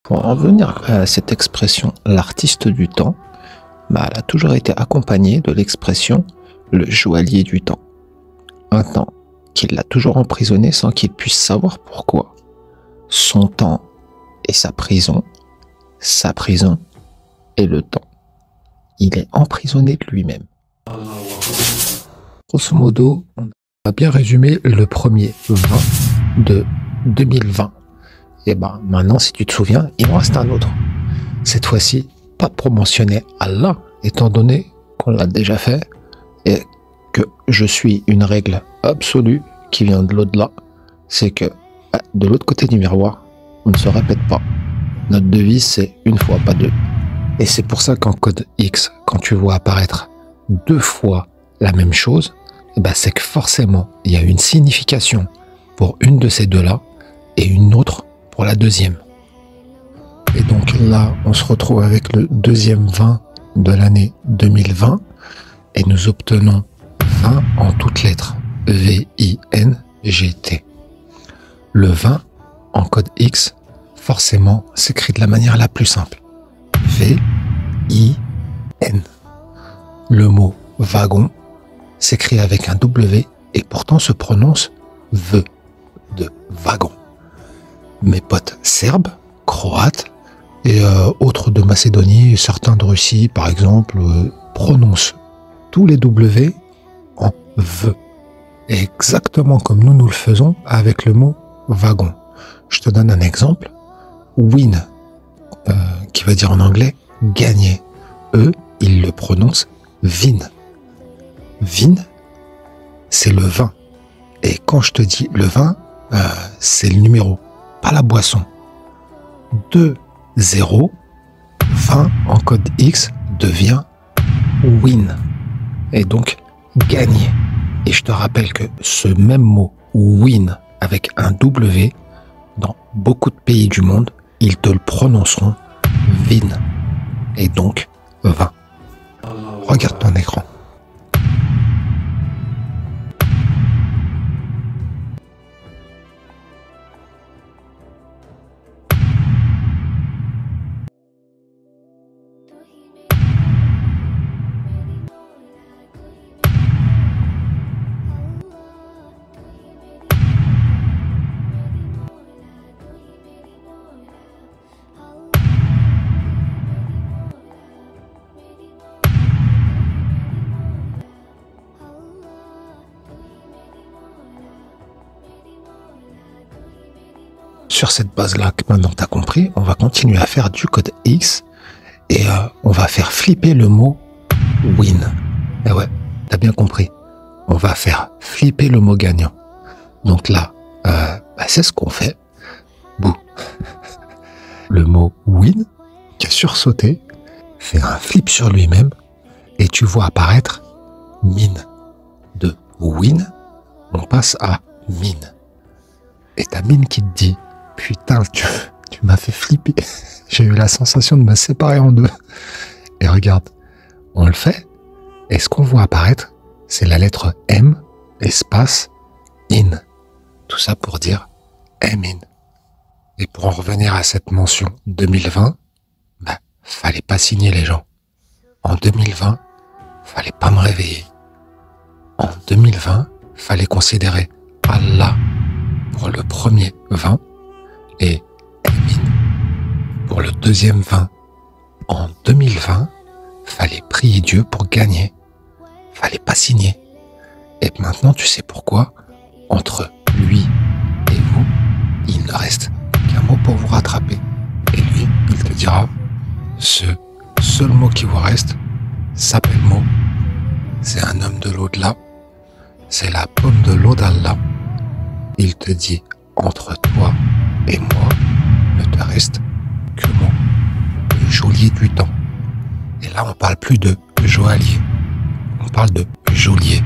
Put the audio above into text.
Pour en venir à cette expression l'artiste du temps, elle a toujours été accompagnée de l'expression le joaillier du temps. Un temps qui l'a toujours emprisonné sans qu'il puisse savoir pourquoi. Son temps est sa prison est le temps. Il est emprisonné de lui-même. Grosso modo, on a bien résumé le premier 20 de 2020. Et maintenant, si tu te souviens, il en reste un autre. Cette fois-ci, pas pour mentionner Allah, étant donné qu'on l'a déjà fait, et que je suis une règle absolue qui vient de l'au-delà, c'est que de l'autre côté du miroir, on ne se répète pas. Notre devise, c'est une fois, pas deux. Et c'est pour ça qu'en code X, quand tu vois apparaître deux fois la même chose, c'est que forcément, il y a une signification pour une de ces deux-là et une autre pour la deuxième. Et donc là, on se retrouve avec le deuxième 20 de l'année 2020 et nous obtenons 20 en toutes lettres. V-I-N-G-T. Le 20 en code X, forcément, s'écrit de la manière la plus simple. V-I-N. Le mot wagon s'écrit avec un W et pourtant se prononce V de wagon. Mes potes serbes, croates et autres de Macédonie et certains de Russie, par exemple, prononcent tous les W en V. Exactement comme nous le faisons avec le mot wagon. Je te donne un exemple. Win, qui veut dire en anglais gagner. Eux, ils le prononcent vin. Vin, c'est le vin. Et quand je te dis le vin, c'est le numéro, pas la boisson. 2, 0, 20 en code X devient win. Et donc, gagner. Et je te rappelle que ce même mot, win, avec un W, dans beaucoup de pays du monde, ils te le prononceront vin. Et donc, 20. Regarde ton écran. Sur cette base-là, que maintenant tu as compris, on va continuer à faire du code X et on va faire flipper le mot win. Et ouais, t'as bien compris. On va faire flipper le mot gagnant. Donc là, c'est ce qu'on fait. Bouh. Le mot win, qui a sursauté, fait un flip sur lui-même et tu vois apparaître mine. De win, on passe à mine. Et ta mine qui te dit putain, tu m'as fait flipper. J'ai eu la sensation de me séparer en deux. Et regarde, on le fait. Et ce qu'on voit apparaître, c'est la lettre M, espace, in. Tout ça pour dire M in. Et pour en revenir à cette mention 2020, fallait pas signer les gens. En 2020, fallait pas me réveiller. En 2020, fallait considérer Allah pour le premier 20 et Emin pour le deuxième 20. En 2020, fallait prier Dieu pour gagner. Fallait pas signer. Et maintenant, tu sais pourquoi, entre lui et vous, il ne reste qu'un mot pour vous rattraper. Et lui, il te dira, ce seul mot qui vous reste s'appelle mot. C'est un homme de l'au-delà. C'est la pomme de l'eau d'Allah. Il te dit, entre toi et moi, ne te reste que moi, le geôlier du temps. Et là, on parle plus de joaillier, on parle de geôlier.